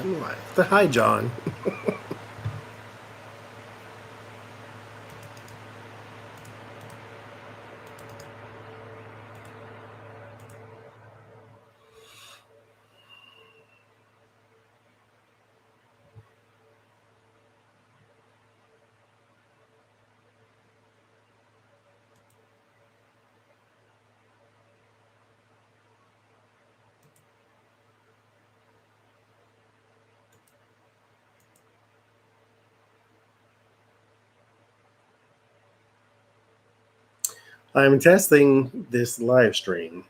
Come on. Hi, John. I'm testing this live stream.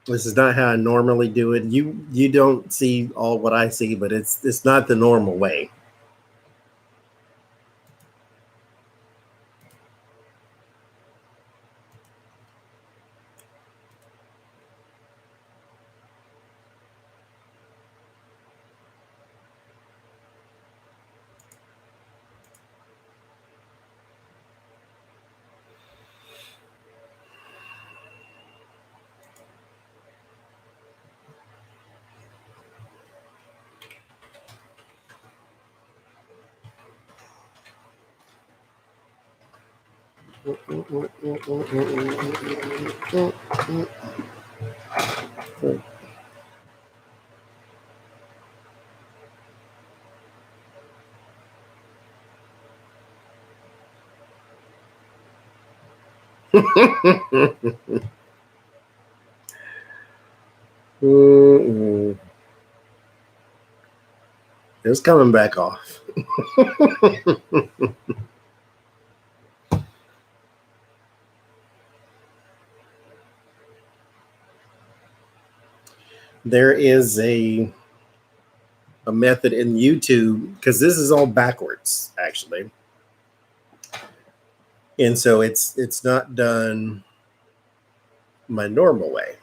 This is not how I normally do it. You don't see all what I see, but it's not the normal way. It's coming back off. There is a method in YouTube, because this is all backwards actually, and so it's not done my normal way.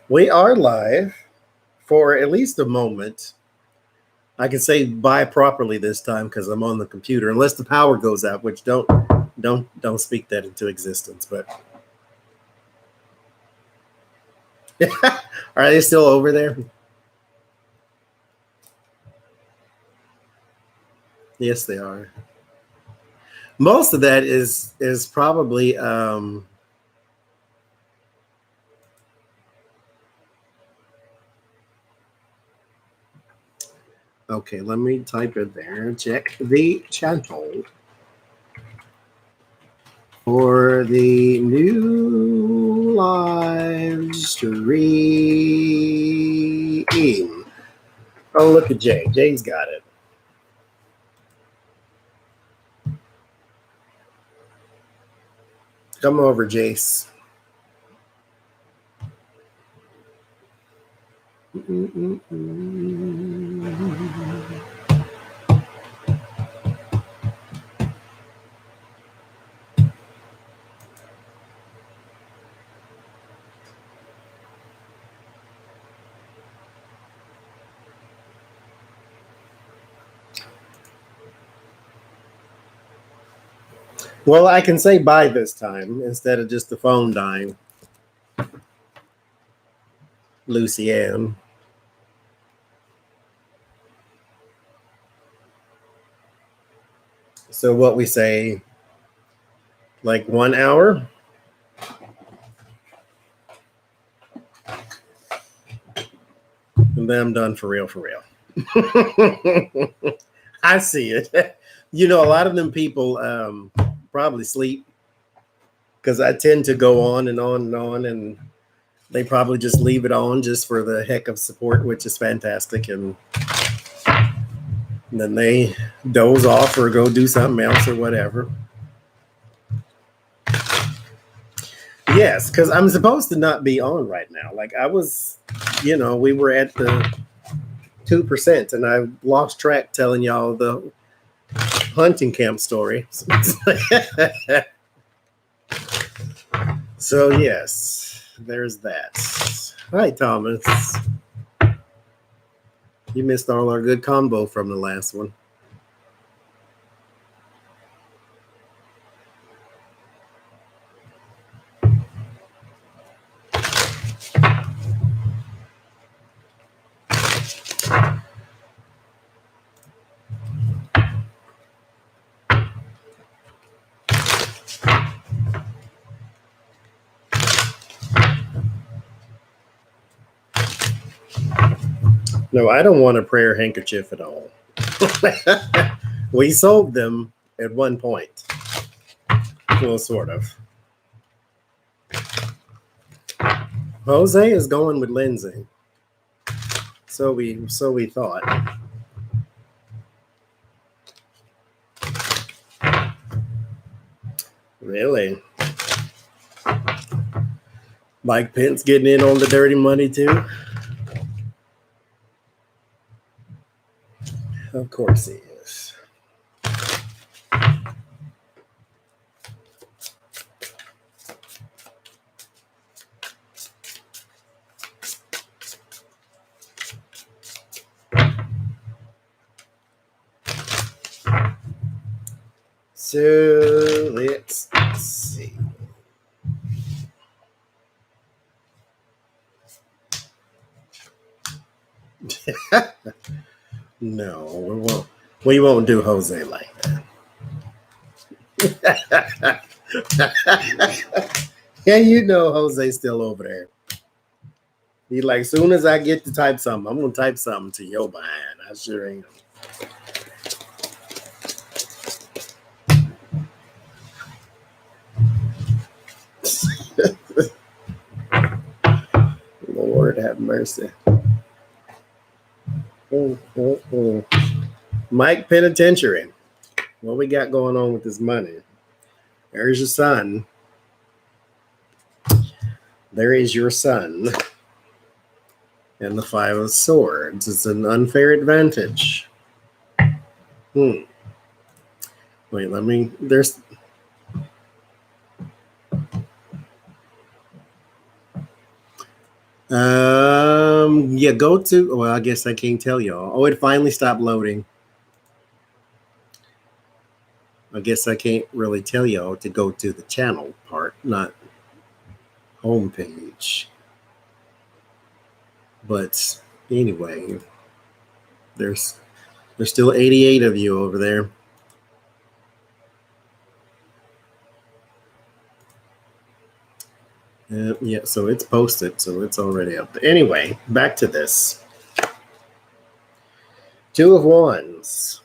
We are live for at least a moment. I can say bye properly this time because I'm on the computer, unless the power goes out, which don't speak that into existence. But are they still over there? Yes, they are. Most of that is probably okay. Let me type it there. Check the channel for the new live stream. Oh, look at Jay. Jay's got it. Come over, Jace. Well, I can say bye this time instead of just the phone dying. Lucy Ann. So what we say, like 1 hour? And then I'm done for real, for real. I see it. You know, a lot of them people probably sleep because I tend to go on and on and on, and they probably just leave it on just for the heck of support, which is fantastic. And then they doze off or go do something else or whatever. Yes, because I'm supposed to not be on right now. Like I was, you know, we were at the 2%, and I lost track telling y'all the hunting camp story. So yes, there's that. Hi, Thomas. You missed all our good combo from the last one. No, I don't want a prayer handkerchief at all. We sold them at one point. Well, sort of. Jose is going with Lindsay. So we thought. Really? Mike Pence getting in on the dirty money too? Of course he is. So let's see. No, we won't. We won't do Jose like that. Yeah, you know Jose's still over there. He like, soon as I get to type something, I'm gonna type something to your behind. I sure ain't. Lord have mercy. Mike Penitentiary. What we got going on with this money? There's your son. There is your son. And the Five of Swords. It's an unfair advantage. Wait, let me. There's. Yeah, go to. Well, I guess I can't tell y'all. Oh, it finally stopped loading. I guess I can't really tell y'all to go to the channel part, not homepage. But anyway, there's still 88 of you over there. Yeah, so it's posted, so it's already up there. Anyway, back to this. Two of Wands.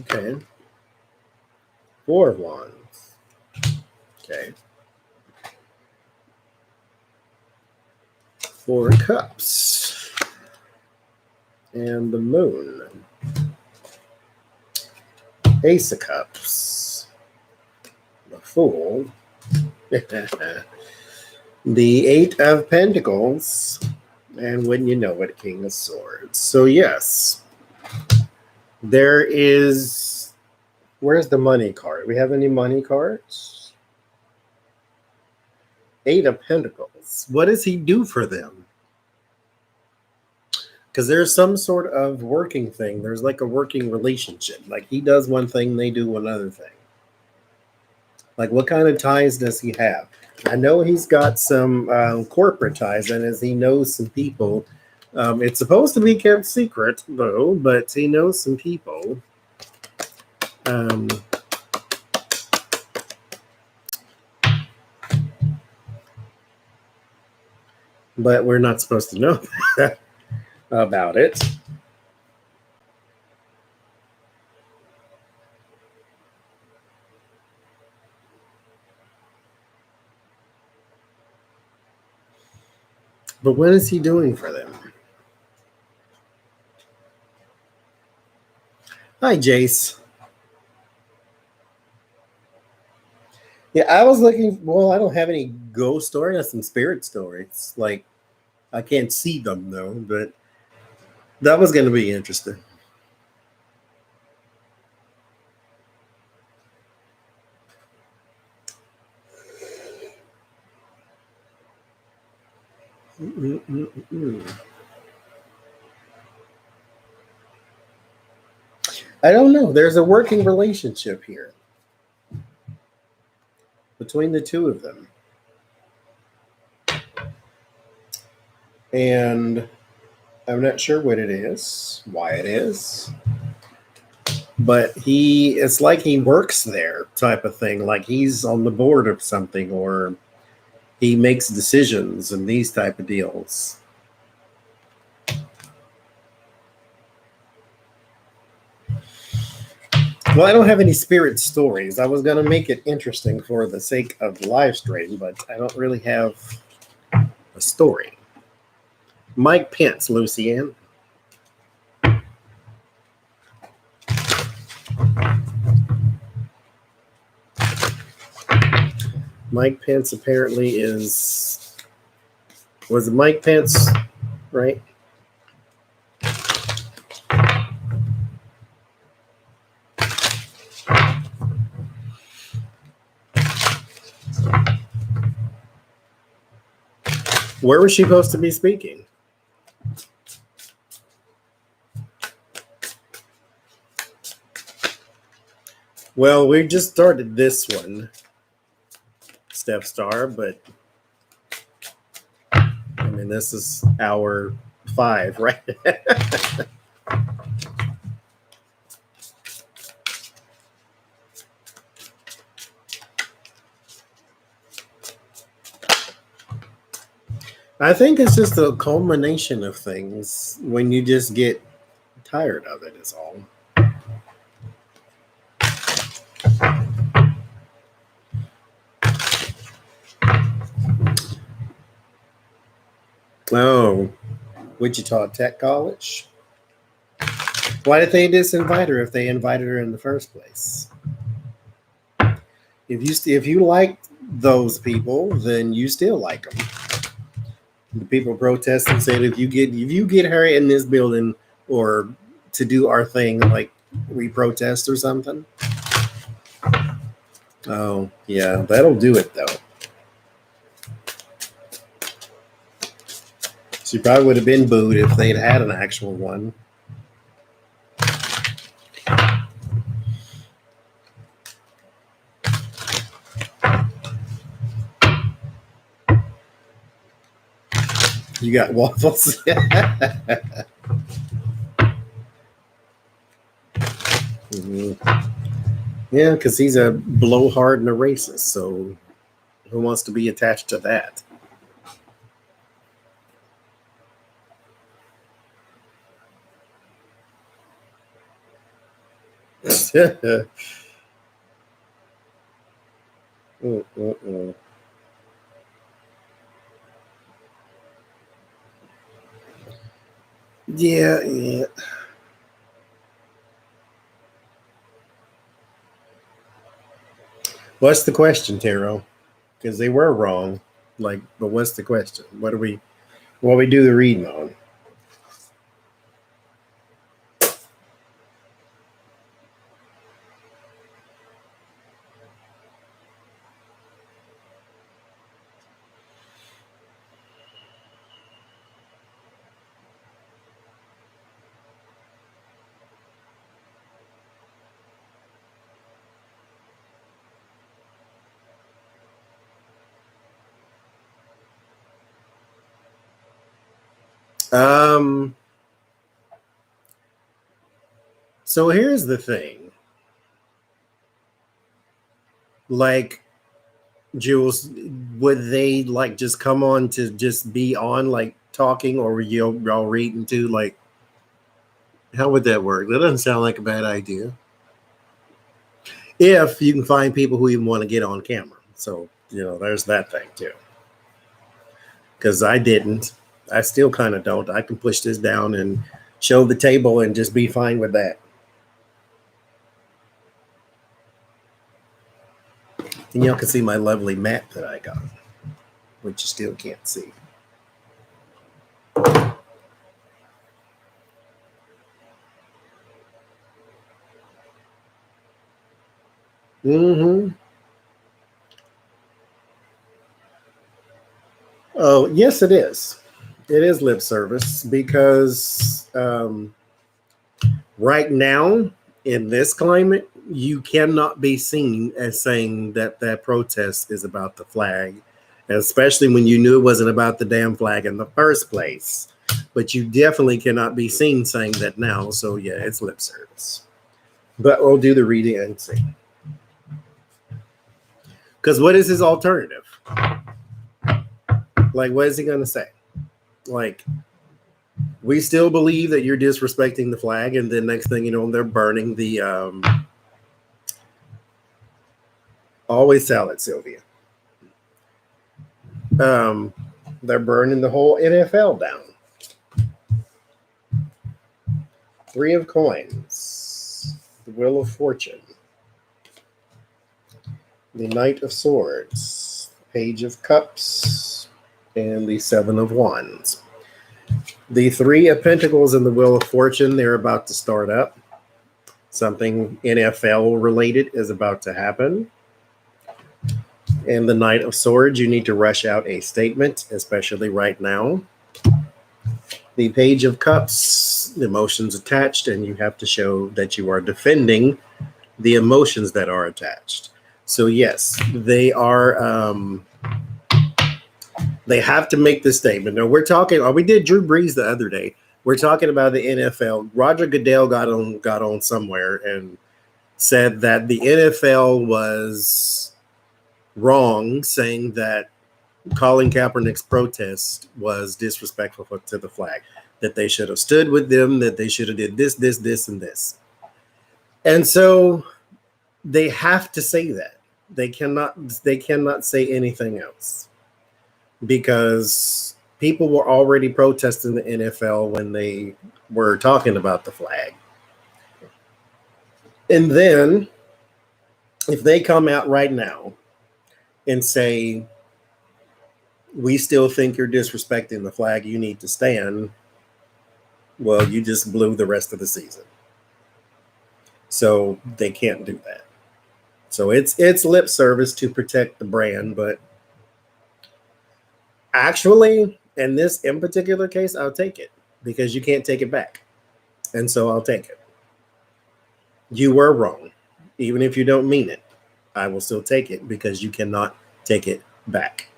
Okay. Four of Wands. Okay. Four of Cups. And the Moon. Ace of Cups. The Fool. The Eight of Pentacles. And wouldn't you know it, King of Swords. So yes, there is. Where's the money card? We have any money cards? Eight of Pentacles. What does he do for them? Because there's some sort of working thing. There's like a working relationship. Like he does one thing, they do another thing. Like what kind of ties does he have? I know he's got some corporate ties, and as he knows some people. It's supposed to be kept secret, though, but he knows some people. But we're not supposed to know about it. But what is he doing for them? Hi, Jace. Yeah, I was looking. Well, I don't have any ghost story. I have some spirit stories. Like, I can't see them, though, but that was going to be interesting. I don't know. There's a working relationship here between the two of them. And I'm not sure what it is, why it is, but it's like he works there type of thing. Like he's on the board of something, or he makes decisions and these type of deals. Well, I don't have any spirit stories. I was going to make it interesting for the sake of the live stream, but I don't really have a story. Mike Pence, Lucianne. Mike Pence apparently was it Mike Pence, right? Where was she supposed to be speaking? Well, we just started this one, Steph Star, but I mean, this is hour 5, right? I think it's just a culmination of things when you just get tired of it, is all. Oh, Wichita Tech College. Why did they disinvite her if they invited her in the first place? If you like those people, then you still like them. The people protesting said if you get her in this building or to do our thing, like we protest or something. Oh yeah, that'll do it though. She probably would have been booed if they'd had an actual one. You got waffles. Mm-hmm. Yeah, because he's a blowhard and a racist. So who wants to be attached to that? Mm-mm-mm. Yeah. What's the question, Taro? Because they were wrong. Like, but what's the question? What we do the reading on? Um. So here's the thing. Like, Jules, would they like just come on to just be on like talking, or were y'all reading too? Like, how would that work? That doesn't sound like a bad idea. If you can find people who even want to get on camera. So, there's that thing too. Because I didn't. I still kind of don't. I can push this down and show the table and just be fine with that. And y'all can see my lovely map that I got, which you still can't see. Mm-hmm. Oh, yes, it is. It is lip service because right now in this climate, you cannot be seen as saying that that protest is about the flag, especially when you knew it wasn't about the damn flag in the first place. But you definitely cannot be seen saying that now. So yeah, it's lip service. But we'll do the reading and see. Because what is his alternative? Like, what is he going to say? Like, we still believe that you're disrespecting the flag, and then next thing you know, they're burning the always salad, Sylvia. They're burning the whole NFL down. Three of coins, the Wheel of Fortune, the Knight of Swords, Page of Cups, and the Seven of Wands. The Three of Pentacles and the Wheel of Fortune, they're about to start up. Something NFL related is about to happen. And the Knight of Swords, you need to rush out a statement, especially right now. The Page of Cups, the emotions attached, and you have to show that you are defending the emotions that are attached. So yes, they are. They have to make this statement. Now we're talking. We did Drew Brees the other day. We're talking about the NFL. Roger Goodell got on somewhere and said that the NFL was wrong, saying that Colin Kaepernick's protest was disrespectful to the flag, that they should have stood with them, that they should have did this, and this. And so they have to say that. They cannot say anything else, because people were already protesting the NFL when they were talking about the flag. And then if they come out right now and say, we still think you're disrespecting the flag, you need to stand, well, you just blew the rest of the season. So they can't do that. So it's lip service to protect the brand, but actually, in particular case, I'll take it, because you can't take it back. And so I'll take it. You were wrong. Even if you don't mean it, I will still take it, because you cannot take it back.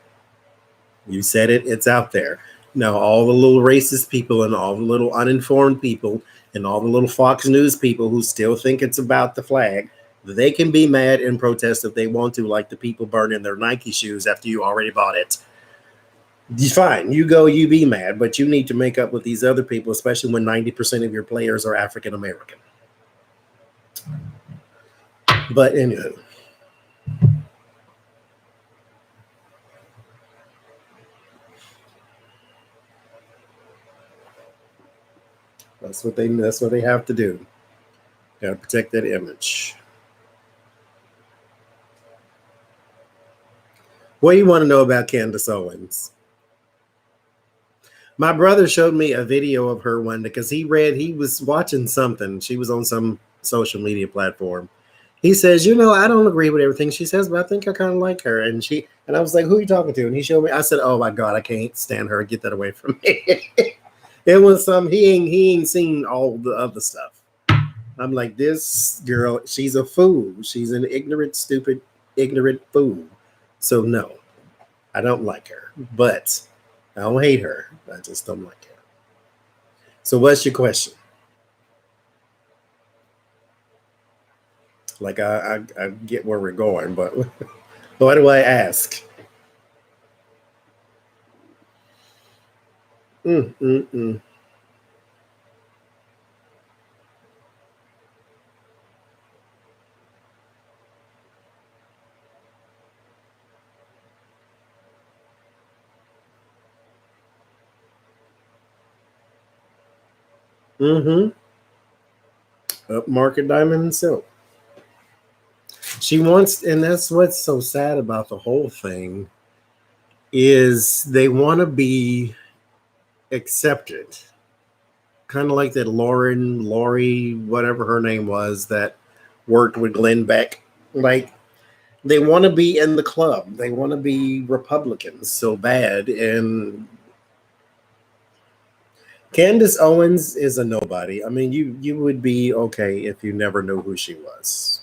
You said it, it's out there. Now, all the little racist people and all the little uninformed people and all the little Fox News people who still think it's about the flag, they can be mad and protest if they want to, like the people burning their Nike shoes after you already bought it. Fine, you go, you be mad, but you need to make up with these other people, especially when 90% of your players are African American. But anywho. That's what they have to do. Got to protect that image. What do you want to know about Candace Owens? My brother showed me a video of her one day, because he was watching something. She was on some social media platform. He says, I don't agree with everything she says, but I think I kind of like her. And I was like, who are you talking to? And he showed me. I said, oh my God, I can't stand her. Get that away from me. It was he ain't seen all the other stuff. I'm like, this girl, she's a fool. She's an ignorant, stupid, ignorant fool. So no, I don't like her, but I don't hate her. I just don't like her. So what's your question? Like, I get where we're going, but why do I ask? Mm-hmm. Upmarket diamond and silk. She wants, and that's what's so sad about the whole thing, is they want to be accepted. Kind of like that Lori, whatever her name was, that worked with Glenn Beck. Like, they want to be in the club. They want to be Republicans so bad. And Candace Owens is a nobody. I mean, you would be okay if you never knew who she was.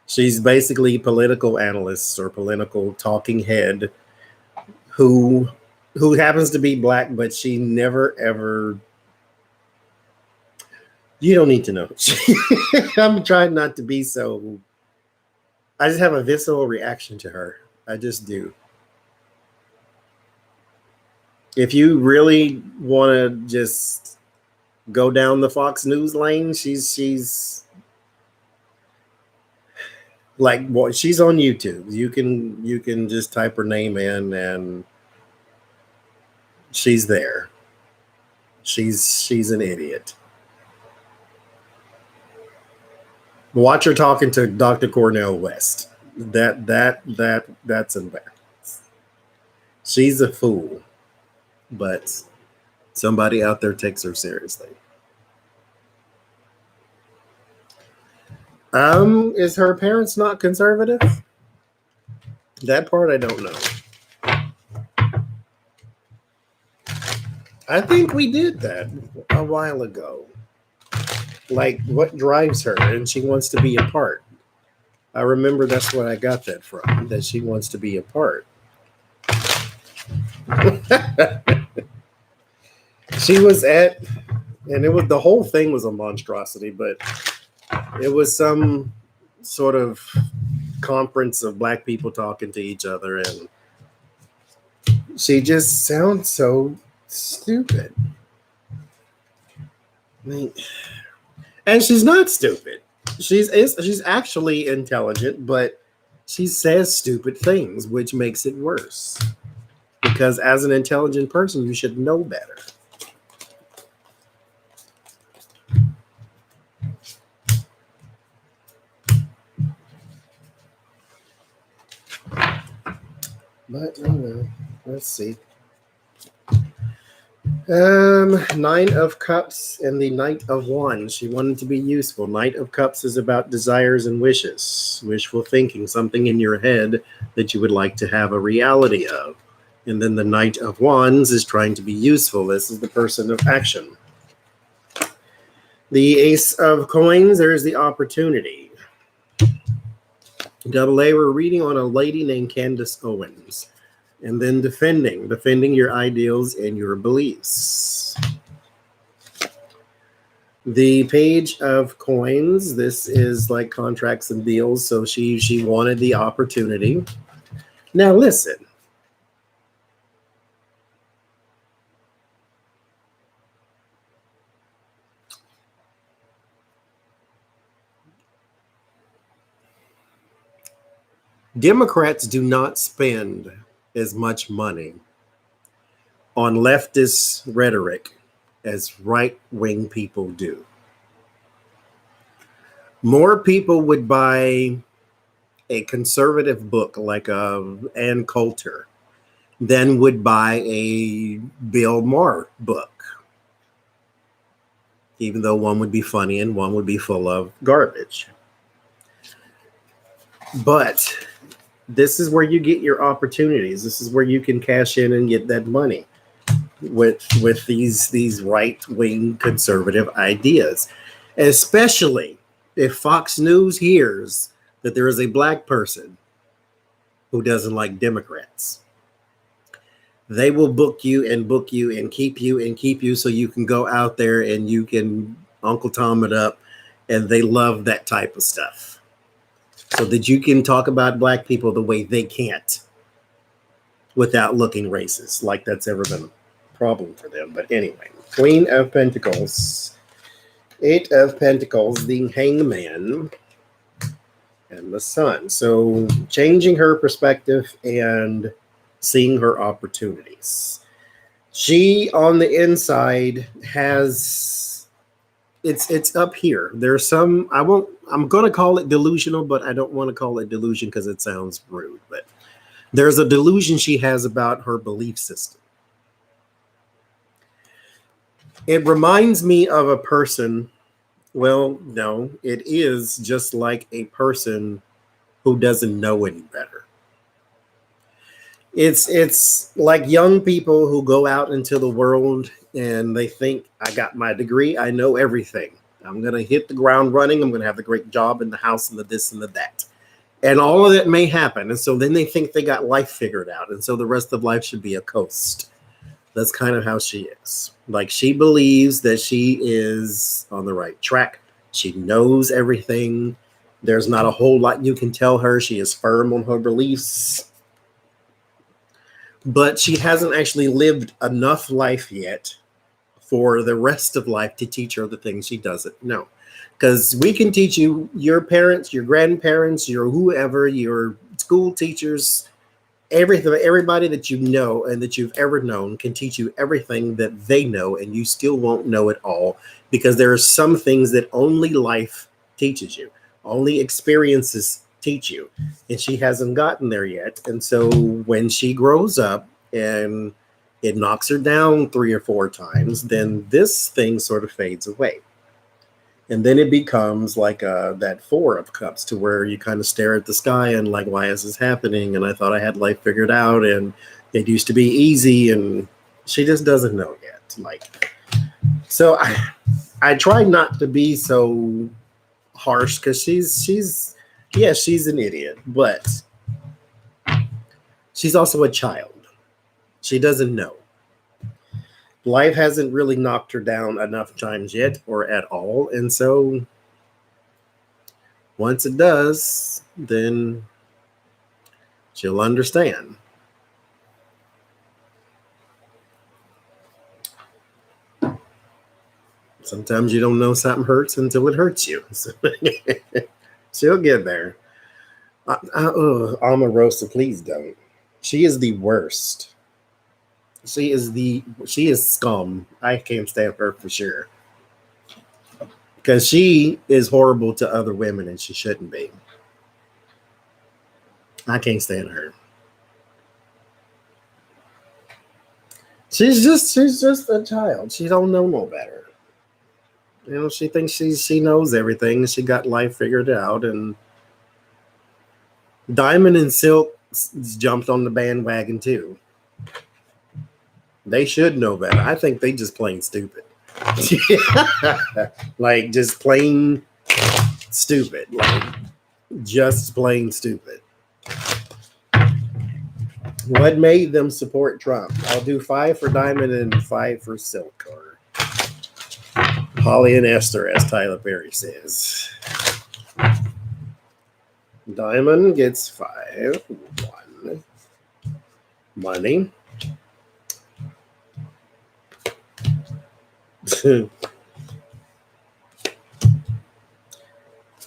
She's basically political analyst or political talking head who happens to be black, but she never ever. You don't need to know. I'm trying not to be so. I just have a visceral reaction to her. I just do. If you really want to just go down the Fox News lane, she's like, well, she's on YouTube. You can just type her name in and she's there. She's an idiot. Watch her talking to Dr. Cornel West. That's embarrassing. She's a fool, but somebody out there takes her seriously. Is her parents not conservative? That part I don't know. I think we did that a while ago. Like, what drives her, and she wants to be a part. I remember that's what I got that from, that she wants to be a part. She was at, and it was, the whole thing was a monstrosity, but it was some sort of conference of black people talking to each other, and she just sounds so stupid. I mean, and she's not stupid. She's actually intelligent, but she says stupid things, which makes it worse. Because as an intelligent person, you should know better. But let's see. Nine of Cups and the Knight of Wands. She wanted to be useful. Knight of Cups is about desires and wishes, wishful thinking, something in your head that you would like to have a reality of. And then the Knight of Wands is trying to be useful. This is the person of action. The Ace of Coins, there's the opportunity. Double A, we're reading on a lady named Candace Owens. And then defending your ideals and your beliefs. The Page of Coins, this is like contracts and deals. So she wanted the opportunity. Now listen. Democrats do not spend as much money on leftist rhetoric as right-wing people do. More people would buy a conservative book like Ann Coulter than would buy a Bill Maher book, even though one would be funny and one would be full of garbage. But this is where you get your opportunities. This is where you can cash in and get that money with these right-wing conservative ideas, especially if Fox News hears that there is a black person who doesn't like Democrats. They will book you and keep you so you can go out there and you can Uncle Tom it up, and they love that type of stuff. So that you can talk about black people the way they can't without looking racist, like that's ever been a problem for them. But anyway, Queen of Pentacles, Eight of Pentacles, the Hangman, and the Sun. So changing her perspective and seeing her opportunities. She, on the inside, has... It's up here. There's some, I'm going to call it delusional, but I don't want to call it delusion because it sounds rude. But there's a delusion she has about her belief system. It reminds me of a person. Well, no, it is just like a person who doesn't know any better. It's like young people who go out into the world and they think, I got my degree, I know everything. I'm gonna hit the ground running. I'm gonna have the great job in the house and the this and the that. And all of that may happen. And so then they think they got life figured out. And so the rest of life should be a coast. That's kind of how she is. Like, she believes that she is on the right track. She knows everything. There's not a whole lot you can tell her. She is firm on her beliefs. But she hasn't actually lived enough life yet for the rest of life to teach her the things she doesn't know. Because we can teach you, your parents, your grandparents, your whoever, your school teachers, everything, everybody that you know and that you've ever known can teach you everything that they know, and you still won't know it all, because there are some things that only life teaches you, only experiences teach you, and she hasn't gotten there yet. And so when she grows up and it knocks her down 3 or 4 times, then this thing sort of fades away. And then it becomes like that 4 of Cups, to where you kind of stare at the sky and like, why is this happening? And I thought I had life figured out, and it used to be easy, and she just doesn't know yet. Like, so I try not to be so harsh, because she's an idiot, but she's also a child. She doesn't know. Life hasn't really knocked her down enough times yet, or at all. And so once it does, then she'll understand. Sometimes you don't know something hurts until it hurts you. So she'll get there. Omarosa, please don't. She is the worst. She is scum. I can't stand her for sure. Because she is horrible to other women, and she shouldn't be. I can't stand her. She's just a child. She don't know no better. You know, she thinks she knows everything. She got life figured out, and Diamond and Silk jumped on the bandwagon too. They should know better. I think they just plain stupid. Like, just plain stupid. Like, just plain stupid. What made them support Trump? I'll do 5 for Diamond and 5 for Silk, or Holly and Esther, as Tyler Perry says. Diamond gets 5. 1. Money.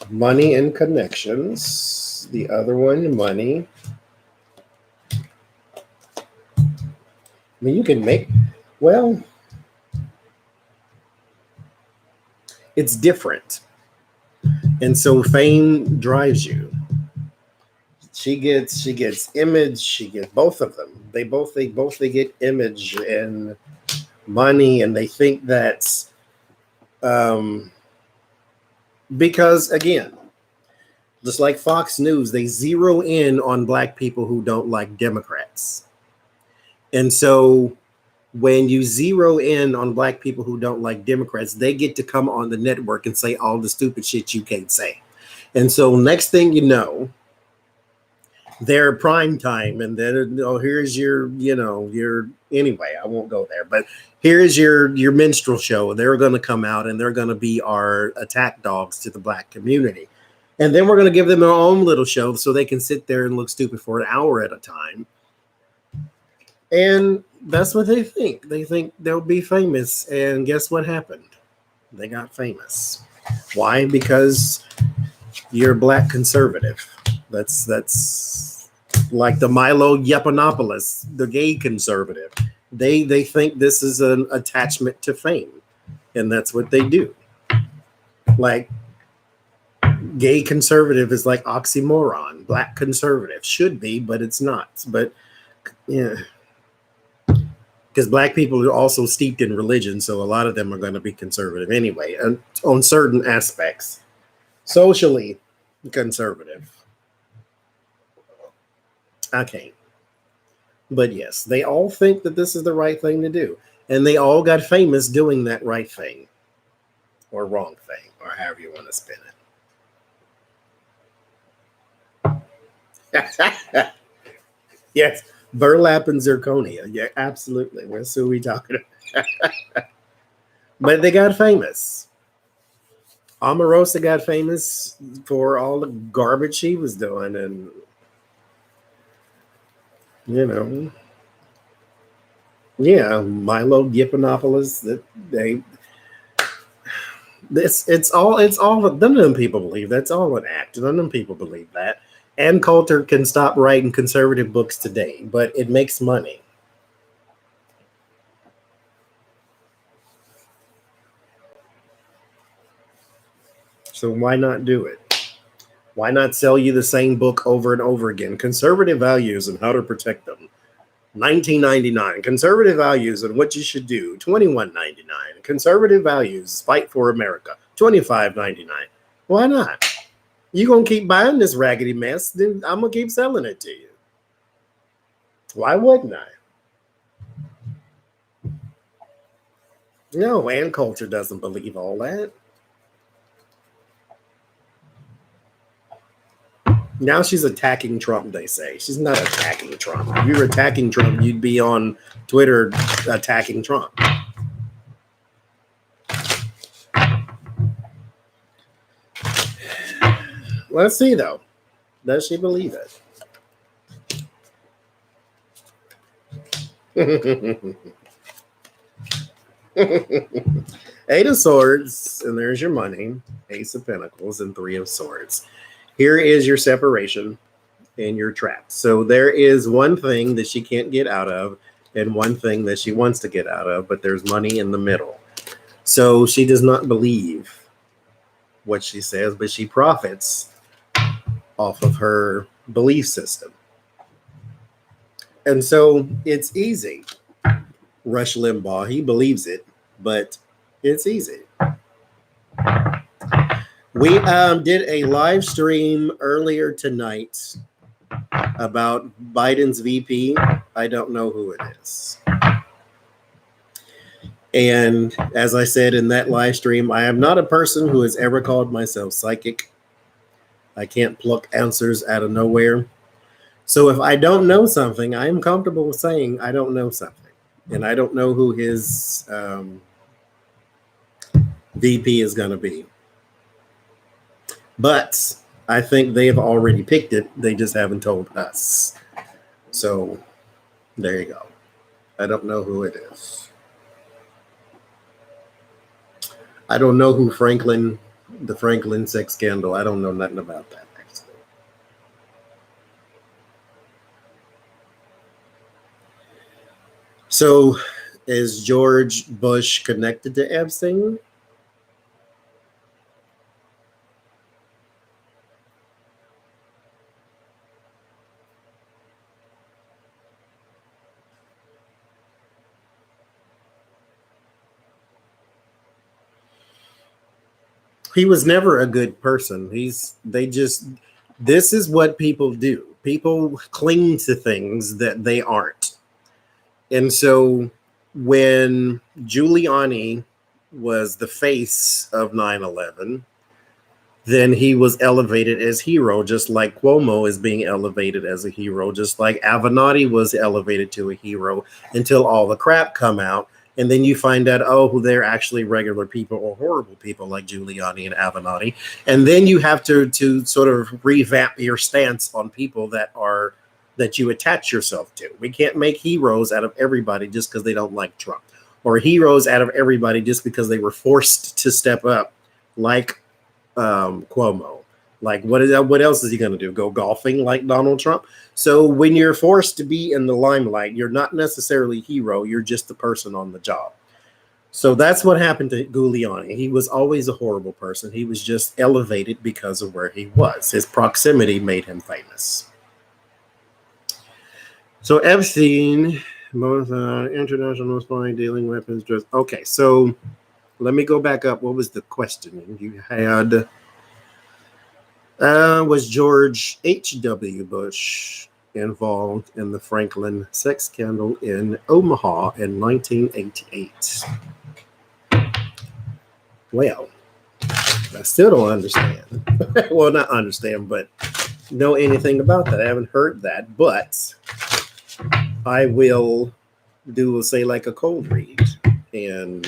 Money and connections. The other one, money. I mean, you can make, well, it's different. And so fame drives you. She gets image, she gets both of them. They both get image and money, and they think that's because, again, just like Fox News, they zero in on Black people who don't like Democrats. And so when you zero in on Black people who don't like Democrats, they get to come on the network and say all the stupid shit you can't say. And so next thing you know, they're prime time, and then, oh, here's your, anyway, I won't go there, but here's your minstrel show. They're going to come out, and they're going to be our attack dogs to the Black community. And then we're going to give them their own little show so they can sit there and look stupid for an hour at a time. And that's what they think. They think they'll be famous. And guess what happened? They got famous. Why? Because you're Black conservative. That's like the Milo Yiannopoulos, the gay conservative. They think this is an attachment to fame. And that's what they do. Like, gay conservative is like oxymoron. Black conservative should be, but it's not. But yeah, because Black people are also steeped in religion, so a lot of them are going to be conservative anyway, and on certain aspects. Socially conservative. I can't. But yes, they all think that this is the right thing to do. And they all got famous doing that right thing or wrong thing, or however you want to spin it. Yes, burlap and zirconia. Yeah, absolutely. What's who we talking about? But they got famous. Omarosa got famous for all the garbage she was doing, and you know, yeah, Milo Yiannopoulos. That they, it's all. None of them people believe that's all an act. None of them people believe that. Ann Coulter can stop writing conservative books today, but it makes money. So why not do it? Why not sell you the same book over and over again? Conservative values and how to protect them. $19.99. Conservative values and what you should do. $21.99. Conservative values, fight for America. $25.99. Why not? You gonna keep buying this raggedy mess? Then I'm gonna keep selling it to you. Why wouldn't I? No, Ann Coulter doesn't believe all that. Now she's attacking Trump, they say. She's not attacking Trump. If you were attacking Trump, you'd be on Twitter attacking Trump. Let's see, though. Does she believe it? Eight of Swords, and there's your money. Ace of Pentacles and Three of Swords. Here is your separation and your trap. So there is one thing that she can't get out of and one thing that she wants to get out of, but there's money in the middle. So she does not believe what she says, but she profits off of her belief system. And so it's easy. Rush Limbaugh, he believes it, but it's easy. We did a live stream earlier tonight about Biden's VP. I don't know who it is. And as I said in that live stream, I am not a person who has ever called myself psychic. I can't pluck answers out of nowhere. So if I don't know something, I am comfortable with saying I don't know something. And I don't know who his VP is going to be. But I think they've already picked it. They just haven't told us. So there you go. I don't know who it is. I don't know who the Franklin sex scandal. I don't know nothing about that, actually. So is George Bush connected to Epstein? He was never a good person. This is what people do. People cling to things that they aren't. And so when Giuliani was the face of 9/11, then he was elevated as hero, just like Cuomo is being elevated as a hero, just like Avenatti was elevated to a hero until all the crap come out. And then you find out, oh, they're actually regular people or horrible people like Giuliani and Avenatti. And then you have to sort of revamp your stance on people that you attach yourself to. We can't make heroes out of everybody just because they don't like Trump, or heroes out of everybody just because they were forced to step up, like Cuomo. Like, what else is he going to do? Go golfing like Donald Trump? So when you're forced to be in the limelight, you're not necessarily a hero. You're just the person on the job. So that's what happened to Giuliani. He was always a horrible person. He was just elevated because of where he was. His proximity made him famous. So Epstein, most international spying, dealing weapons, drugs. Okay, so let me go back up. What was the question you had? Was George H.W. Bush involved in the Franklin sex scandal in Omaha in 1988. Well, I still don't understand. Well, not understand, but know anything about that. I haven't heard that, but I will do, say, like a cold read and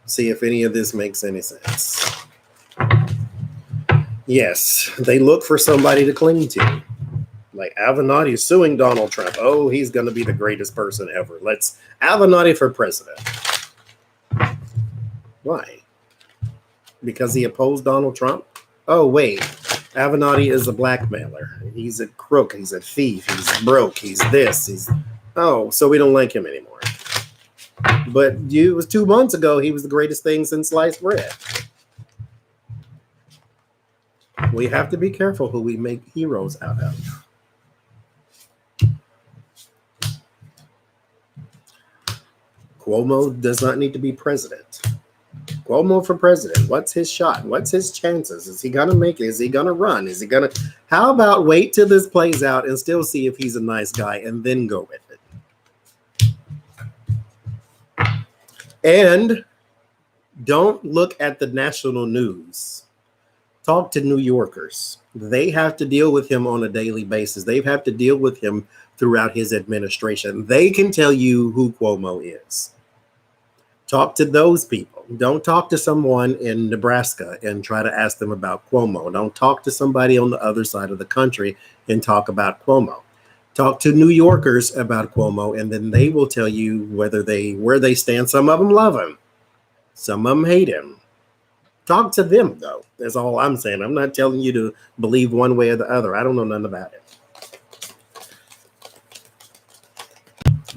see if any of this makes any sense. Yes, they look for somebody to cling to. Like Avenatti suing Donald Trump. Oh, he's going to be the greatest person ever. Let's Avenatti for president. Why? Because he opposed Donald Trump? Oh, wait. Avenatti is a blackmailer. He's a crook. He's a thief. He's broke. He's this. Oh, so we don't like him anymore. But it was 2 months ago. He was the greatest thing since sliced bread. We have to be careful who we make heroes out of. Cuomo does not need to be president. Cuomo for president. What's his shot? What's his chances? Is he going to make it? Is he going to run? Is he going to? How about wait till this plays out and still see if he's a nice guy and then go with it? And don't look at the national news. Talk to New Yorkers. They have to deal with him on a daily basis. They have to deal with him throughout his administration. They can tell you who Cuomo is. Talk to those people. Don't talk to someone in Nebraska and try to ask them about Cuomo. Don't talk to somebody on the other side of the country and talk about Cuomo. Talk to New Yorkers about Cuomo, and then they will tell you where they stand. Some of them love him. Some of them hate him. Talk to them, though. That's all I'm saying. I'm not telling you to believe one way or the other. I don't know nothing about it.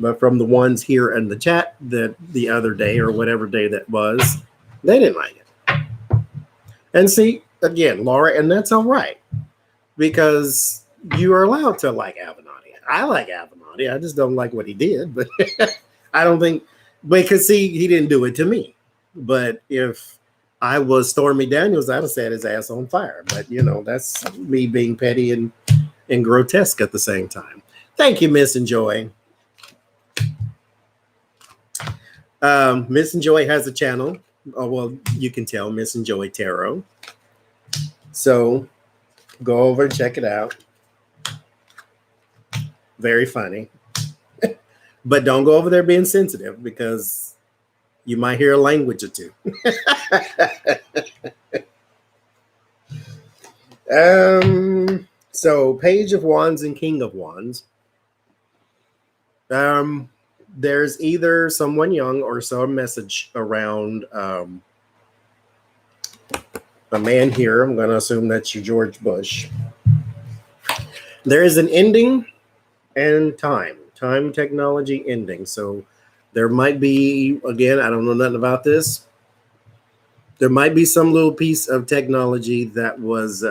But from the ones here in the chat that the other day or whatever day that was, they didn't like it. And see, again, Laura, and that's all right. Because you are allowed to like Avenatti. I like Avenatti. I just don't like what he did. But I don't think, because see, he didn't do it to me. But if I was Stormy Daniels, I'd have set his ass on fire. But, that's me being petty and grotesque at the same time. Thank you, Miss Enjoy. Miss Enjoy has a channel. Oh, well, you can tell, Miss Enjoy Tarot. So go over and check it out. Very funny. But don't go over there being sensitive because you might hear a language or two. So Page of Wands and King of Wands. There's either someone young or some message around a man here. I'm going to assume that's you, George Bush. There is an ending and time technology ending. So there might be, again, I don't know nothing about this. There might be some little piece of technology that was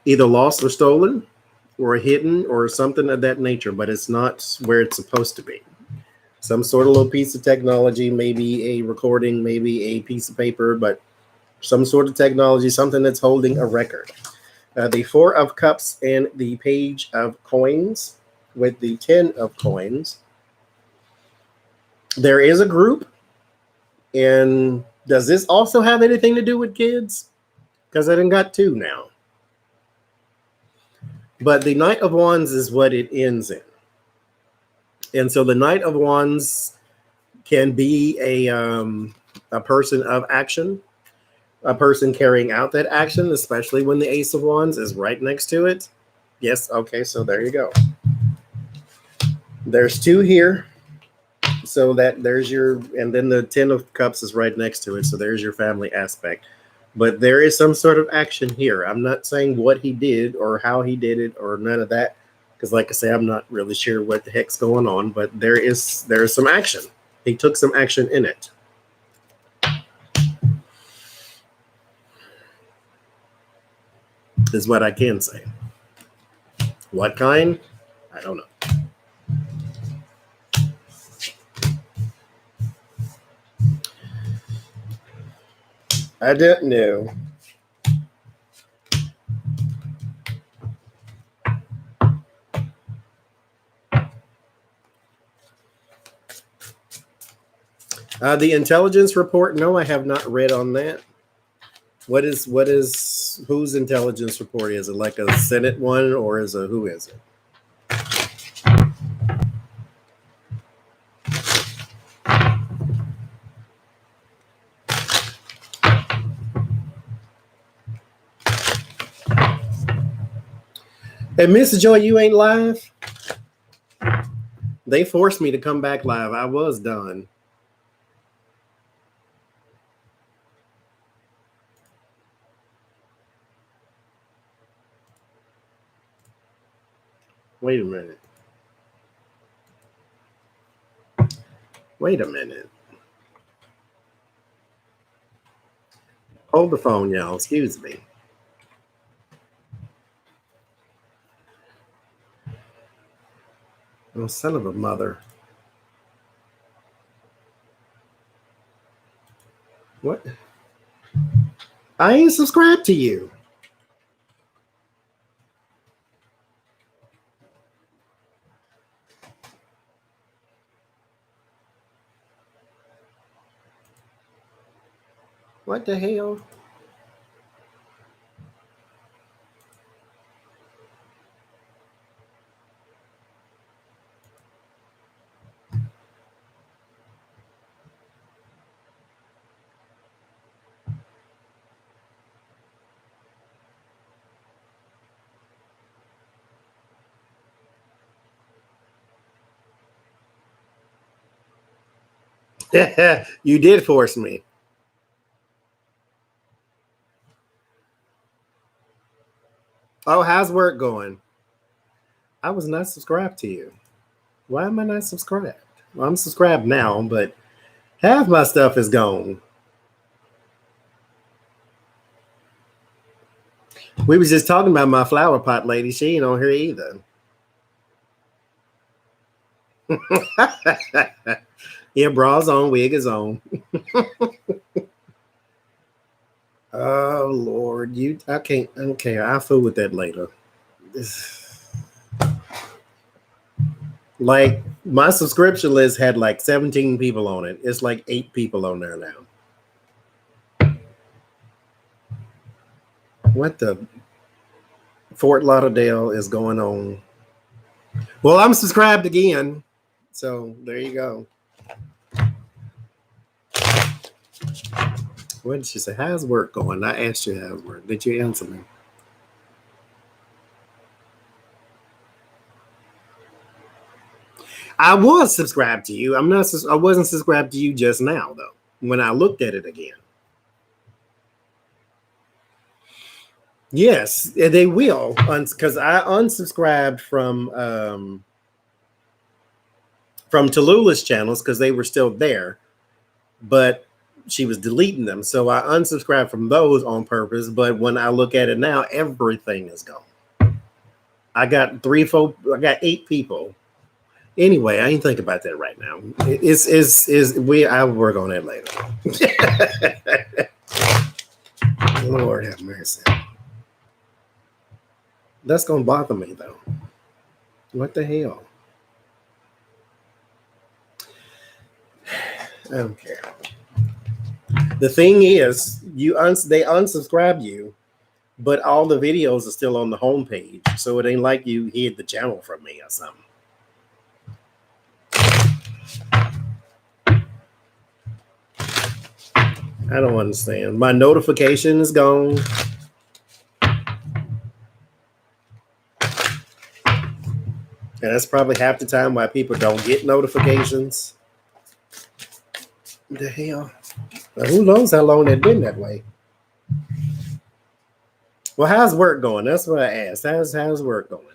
either lost or stolen or hidden or something of that nature, but it's not where it's supposed to be. Some sort of little piece of technology, maybe a recording, maybe a piece of paper, but some sort of technology, something that's holding a record. The Four of Cups and the Page of Coins with the 10 of Coins. There is a group, and does this also have anything to do with kids? Because I done got two now. But the Knight of Wands is what it ends in. And so the Knight of Wands can be a person of action, a person carrying out that action, especially when the Ace of Wands is right next to it. Yes, okay, so there you go. There's two here. So that there's your, and then the 10 of Cups is right next to it. So there's your family aspect. But there is some sort of action here. I'm not saying what he did or how he did it or none of that. Because like I say, I'm not really sure what the heck's going on. But there is some action. He took some action in it. Is what I can say. What kind? I don't know. I don't know. The intelligence report. No, I have not read on that. What is whose intelligence report is it? Like a Senate one, or who is it? Hey, Miss Joy, you ain't live? They forced me to come back live. I was done. Wait a minute. Wait a minute. Hold the phone, y'all. Excuse me. Oh, son of a mother. What? I ain't subscribed to you. What the hell? You did force me. Oh, how's work going? I was not subscribed to you. Why am I not subscribed? Well, I'm subscribed now, but half my stuff is gone. We was just talking about my flower pot lady. She ain't on here either. Yeah, bra's on, wig is on. Oh Lord, I can't. Okay, I'll fool with that later. Like my subscription list had like 17 people on it. It's like 8 people on there now. What the Fort Lauderdale is going on? Well, I'm subscribed again. So there you go. What did she say? How's work going? I asked you how's work. Did you answer me? I was subscribed to you. I wasn't subscribed to you just now though. When I looked at it again. Yes, they will, because I unsubscribed from Tallulah's channels because they were still there, but she was deleting them. So I unsubscribed from those on purpose. But when I look at it now, everything is gone. I got 8 people. Anyway, I ain't think about that right now. I'll work on that later. Lord have mercy. That's gonna bother me though. What the hell? I don't care. The thing is, they unsubscribe you, but all the videos are still on the homepage, so it ain't like you hid the channel from me or something. I don't understand. My notification is gone. And that's probably half the time why people don't get notifications. The hell? Now, who knows how long they've been that way? Well, how's work going? That's what I asked. How's work going?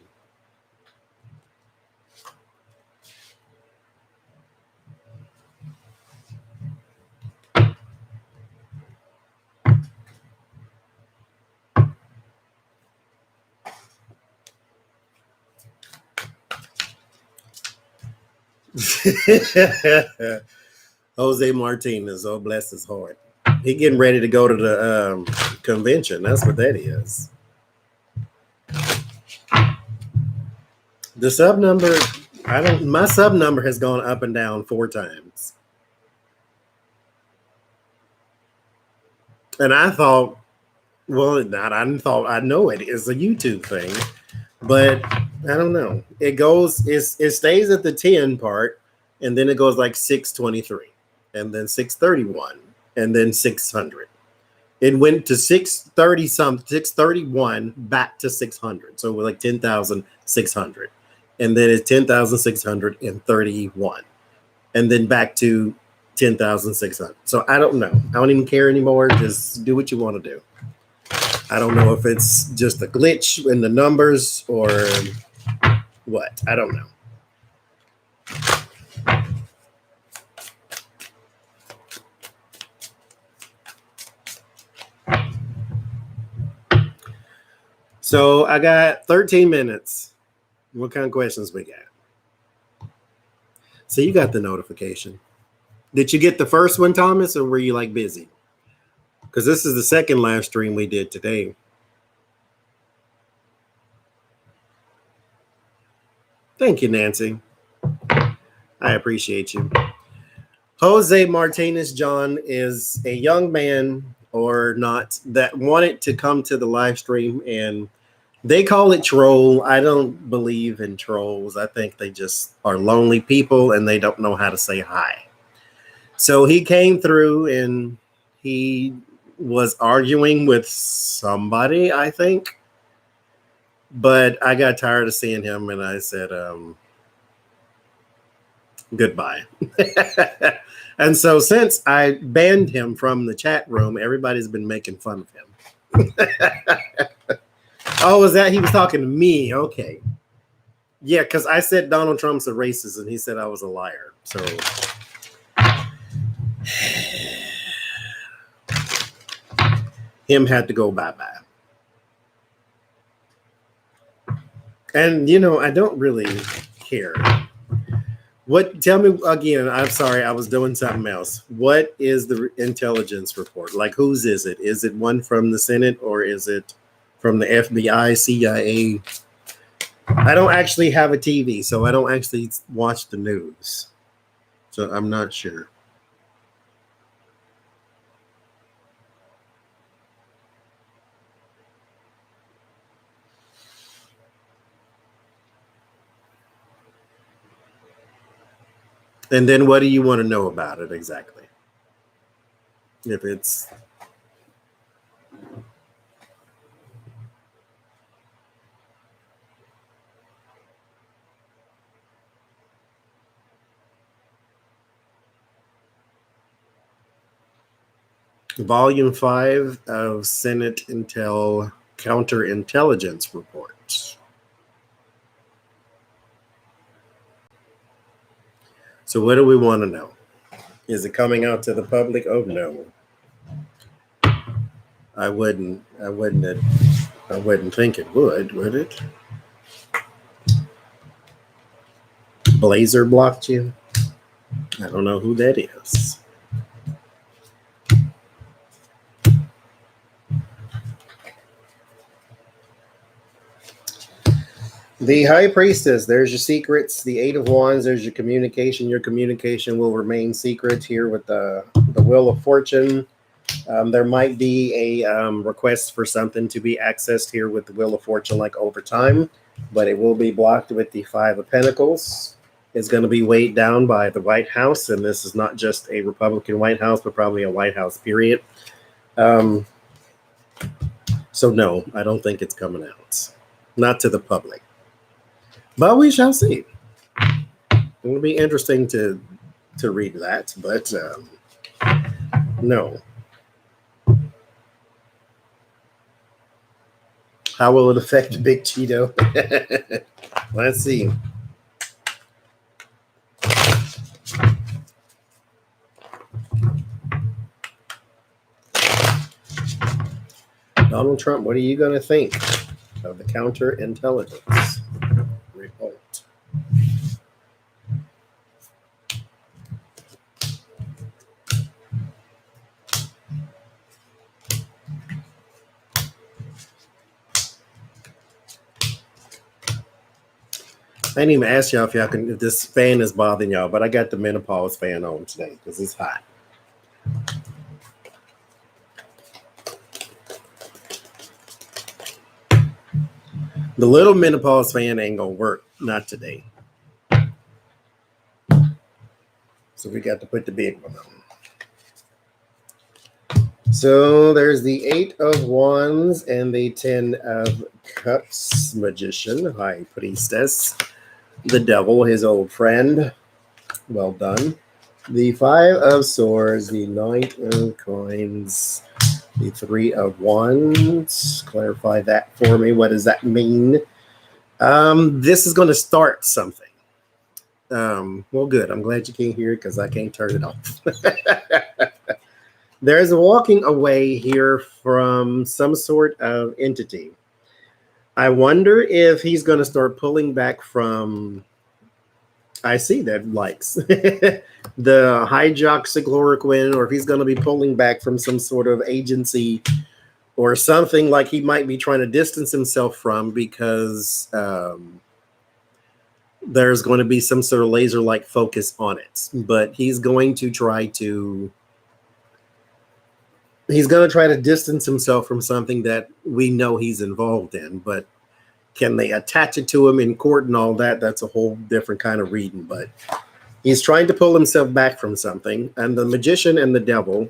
Jose Martinez, oh bless his heart. He getting ready to go to the convention. That's what that is. The sub number, my sub number has gone up and down 4 times. And I thought, well, not I thought I know it is a YouTube thing, but I don't know. It stays at the 10 part, and then it goes like 623, and then 631, and then 600. It went to 631 back to 600. So it was like 10,600. And then it's 10,631. And then back to 10,600. So I don't know. I don't even care anymore. Just do what you want to do. I don't know if it's just a glitch in the numbers or what. I don't know. So I got 13 minutes. What kind of questions we got? So you got the notification. Did you get the first one, Thomas, or were you like busy? Because this is the second live stream we did today. Thank you, Nancy. I appreciate you. Jose Martinez John is a young man or not that wanted to come to the live stream, and they call it troll. I don't believe in trolls. I think they just are lonely people and they don't know how to say hi. So he came through and he was arguing with somebody, I think. But I got tired of seeing him and I said, goodbye. And so since I banned him from the chat room, everybody's been making fun of him. Oh, was that he was talking to me? Okay. Yeah, because I said Donald Trump's a racist and he said I was a liar. So him had to go bye-bye. And, you know, I don't really care. Tell me again, I'm sorry, I was doing something else. What is the intelligence report? Like, whose is it? Is it one from the Senate or is it from the FBI, CIA? I don't actually have a TV, so I don't actually watch the news. So I'm not sure. And then what do you want to know about it exactly? If it's Volume 5 of Senate Intel Counterintelligence Reports. So what do we want to know? Is it coming out to the public? Oh no. I wouldn't think it would it? Blazer blocked you? I don't know who that is. The High Priestess, there's your secrets. The Eight of Wands, there's your communication. Your communication will remain secret here with the Wheel of Fortune. There might be a request for something to be accessed here with the Wheel of Fortune, like over time, but it will be blocked with the Five of Pentacles. It's going to be weighed down by the White House, and this is not just a Republican White House, but probably a White House, period. So no, I don't think it's coming out. Not to the public. But we shall see. It will be interesting to read that, but no. How will it affect Big Cheeto? Let's see. Donald Trump, what are you going to think of the counterintelligence report? I didn't even ask y'all if this fan is bothering y'all, but I got the menopause fan on today because it's hot. The little menopause fan ain't gonna work. Not today. So we got to put the big one on. So there's the 8 of Wands and the 10 of Cups. Magician, High Priestess. The Devil, his old friend. Well done. The 5 of Swords, the Knight of Coins, the 3 of Wands. Clarify that for me. What does that mean? This is going to start something. Well, good. I'm glad you can't hear it because I can't turn it off. There's a walking away here from some sort of entity. I wonder if he's going to start pulling back from... I see that likes the hydroxychloroquine, or if he's going to be pulling back from some sort of agency or something, like he might be trying to distance himself from, because there's going to be some sort of laser-like focus on it. But he's going to try to distance himself from something that we know he's involved in. But can they attach it to him in court and all that? That's a whole different kind of reading. But he's trying to pull himself back from something. And the Magician and the Devil,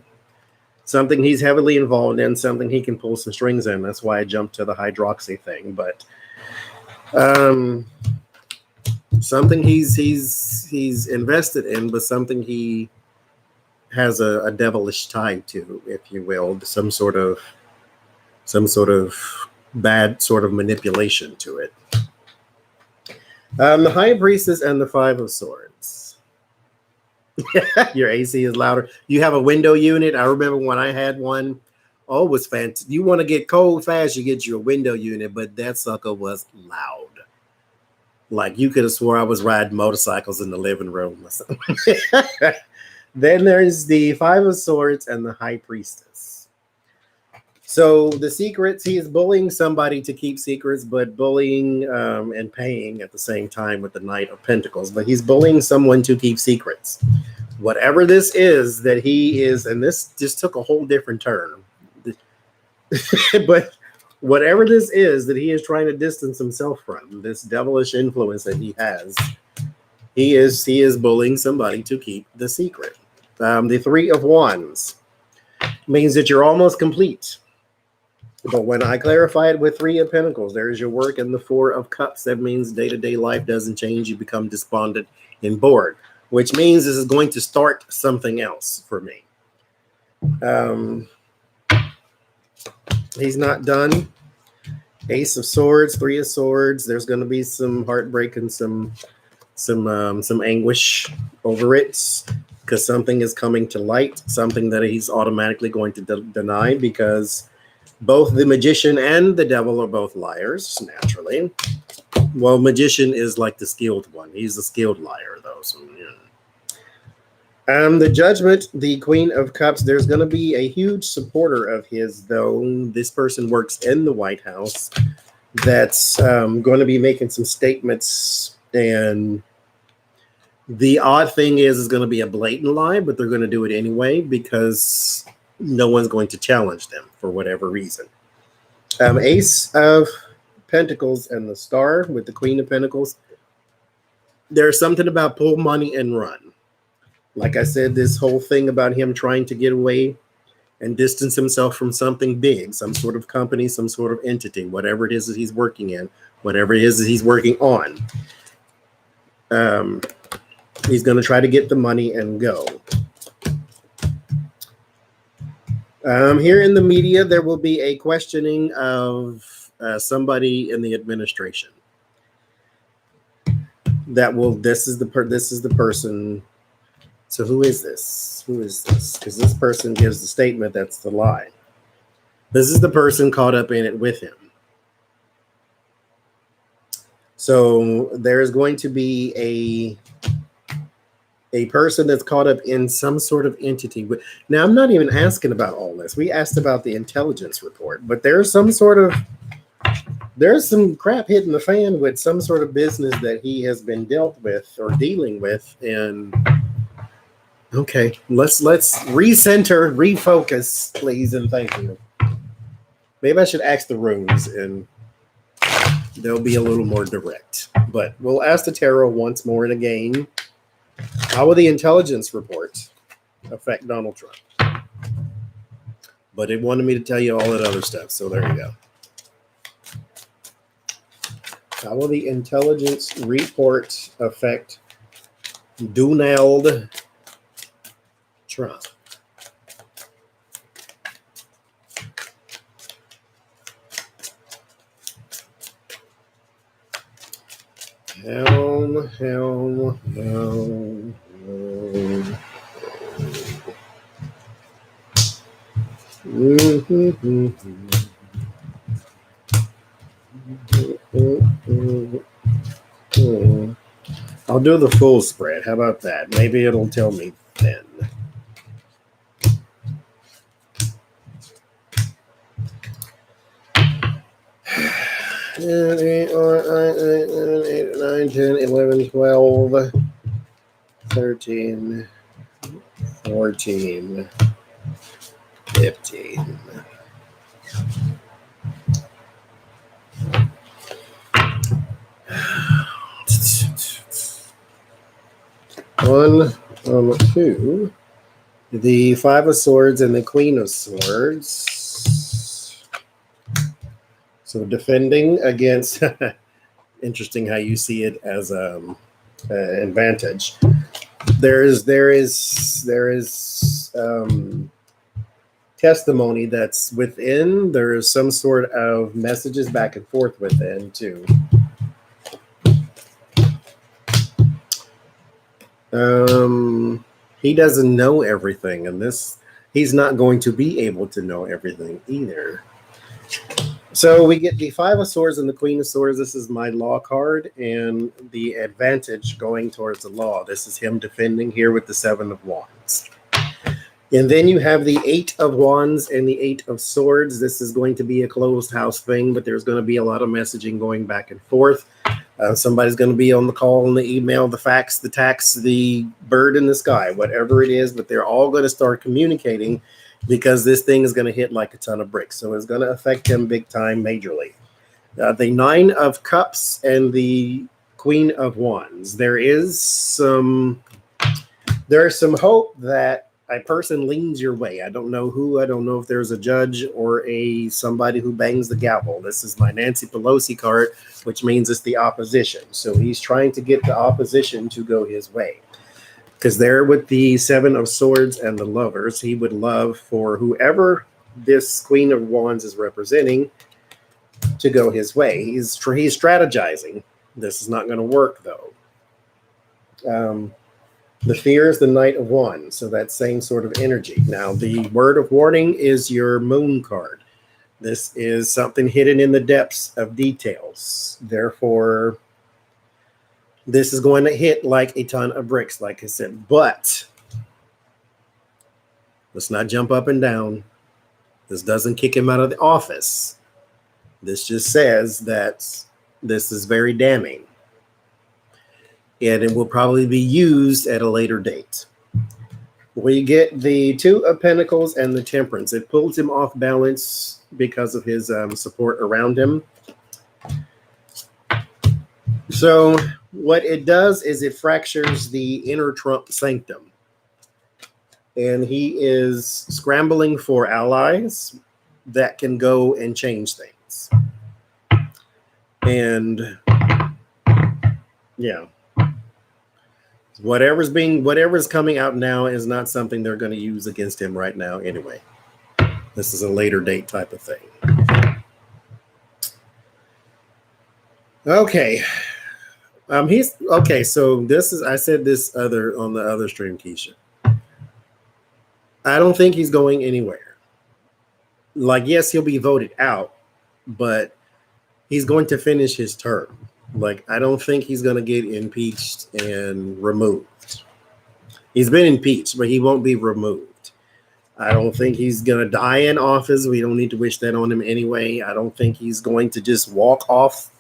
something he's heavily involved in, something he can pull some strings in. That's why I jumped to the hydroxy thing. But something he's invested in, but something he has a devilish tie to, if you will, some sort of bad sort of manipulation to it. The High Priestess and the 5 of Swords. Your AC is louder. You have a window unit. I remember when I had one. Oh, it was fantastic. You want to get cold fast, you get you a window unit, but that sucker was loud. Like you could have swore I was riding motorcycles in the living room or something. Then there's the 5 of Swords and the High Priestess. So the secrets, he is bullying somebody to keep secrets, but bullying and paying at the same time with the Knight of Pentacles. But he's bullying someone to keep secrets. Whatever this is that he is, and this just took a whole different turn. But whatever this is that he is trying to distance himself from, this devilish influence that he has, he is bullying somebody to keep the secret. The 3 of Wands means that you're almost complete. But when I clarify it with 3 of Pentacles, there's your work, and the 4 of Cups. That means day-to-day life doesn't change. You become despondent and bored, which means this is going to start something else for me. He's not done. Ace of Swords, 3 of Swords. There's going to be some heartbreak and some anguish over it, because something is coming to light, something that he's automatically going to deny, because both the Magician and the Devil are both liars, naturally. Well, Magician is like the skilled one. He's a skilled liar, though. So, yeah. The Judgment, the Queen of Cups, there's going to be a huge supporter of his, though. This person works in the White House that's going to be making some statements. And the odd thing is going to be a blatant lie, but they're going to do it anyway, because no one's going to challenge them for whatever reason. Ace of Pentacles and the Star with the Queen of Pentacles. There's something about pull money and run. Like I said, this whole thing about him trying to get away and distance himself from something big, some sort of company, some sort of entity, whatever it is that he's working in, whatever it is that he's working on. He's going to try to get the money and go. Here in the media, there will be a questioning of somebody in the administration. This is the person. So who is this? Who is this? Because this person gives the statement that's the lie. This is the person caught up in it with him. So there's going to be a person that's caught up in some sort of entity. Now, I'm not even asking about all this. We asked about the intelligence report, but there's some crap hitting the fan with some sort of business that he has been dealt with or dealing with. And okay, let's recenter, refocus, please, and thank you. Maybe I should ask the rooms and they'll be a little more direct. But we'll ask the tarot once more and again. How will the intelligence report affect Donald Trump? But it wanted me to tell you all that other stuff, so there you go. How will the intelligence report affect Donald Trump? Helm. I'll do the full spread. How about that? Maybe it'll tell me then. Eight, 9, 10, 11, 12, 13, 14, 15. One, two, the Five of Swords and the Queen of Swords. So defending against, interesting how you see it as an advantage. There is testimony that's within. There is some sort of messages back and forth within too. He doesn't know everything, and he's not going to be able to know everything either. So we get the Five of Swords and the Queen of Swords. This is my law card, and the advantage going towards the law. This is him defending here with the Seven of Wands. And then you have the Eight of Wands and the Eight of Swords. This is going to be a closed house thing, but there's going to be a lot of messaging going back and forth. Somebody's going to be on the call, on the email, the fax, the text, the bird in the sky, whatever it is, but they're all going to start communicating because this thing is going to hit like a ton of bricks. So it's going to affect him big time, majorly. The Nine of Cups and the Queen of Wands. There's some hope that a person leans your way. I don't know who. I don't know if there's a judge or somebody who bangs the gavel. This is my Nancy Pelosi card, which means it's the opposition. So he's trying to get the opposition to go his way. Because there with the Seven of Swords and the Lovers, he would love for whoever this Queen of Wands is representing to go his way. He's strategizing. This is not going to work, though. The Fear is the Knight of Wands, so that same sort of energy. Now, the word of warning is your Moon card. This is something hidden in the depths of details. Therefore, this is going to hit like a ton of bricks, like I said. But let's not jump up and down. This doesn't kick him out of the office. This just says that this is very damning. And it will probably be used at a later date. We get the Two of Pentacles and the Temperance. It pulls him off balance because of his support around him. So what it does is it fractures the inner Trump sanctum. And he is scrambling for allies that can go and change things. And yeah. Whatever's coming out now is not something they're going to use against him right now anyway. This is a later date type of thing. Okay. So this is, I said this on the other stream, Keisha. I don't think he's going anywhere. Like, yes, he'll be voted out, but he's going to finish his term. Like, I don't think he's going to get impeached and removed. He's been impeached, but he won't be removed. I don't think he's going to die in office. We don't need to wish that on him anyway. I don't think he's going to just walk off.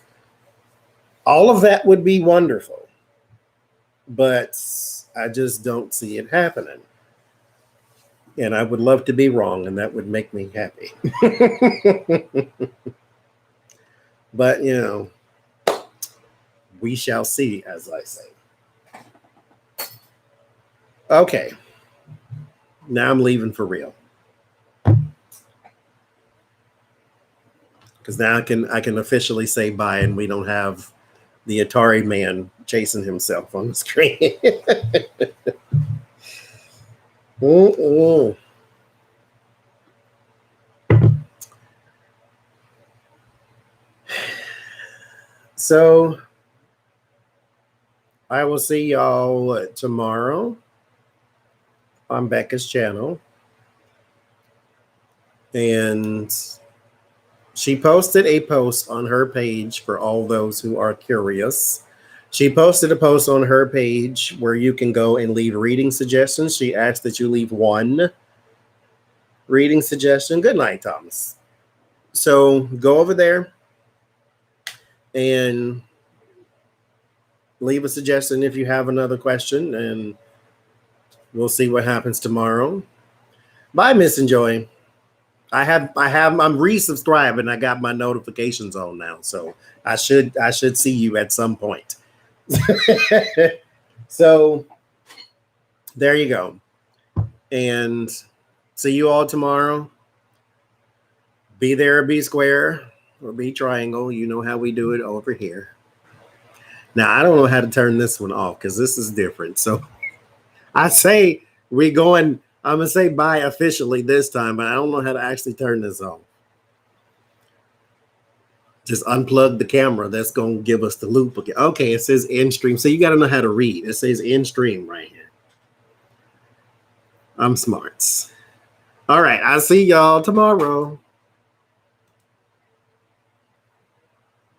All of that would be wonderful, but I just don't see it happening. And I would love to be wrong, and that would make me happy. But, you know, We shall see, as I say. Okay. Now I'm leaving for real. Because now I can officially say bye, and we don't have the Atari man chasing himself on the screen. So I will see y'all tomorrow on Becca's channel. And she posted a post on her page for all those who are curious. She posted a post on her page where you can go and leave reading suggestions. She asked that you leave one reading suggestion. Good night, Thomas. So go over there and leave a suggestion if you have another question, and we'll see what happens tomorrow. Bye, Miss Enjoy. I'm resubscribing. I got my notifications on now, so I should see you at some point. So there you go. And see you all tomorrow. Be there, be square, or be triangle. You know how we do it over here. Now, I don't know how to turn this one off because this is different. So I say I'm going to say bye officially this time, but I don't know how to actually turn this on. Just unplug the camera. That's going to give us the loop again. Okay, it says end stream. So you got to know how to read. It says end stream right here. I'm smarts. All right, I'll see y'all tomorrow.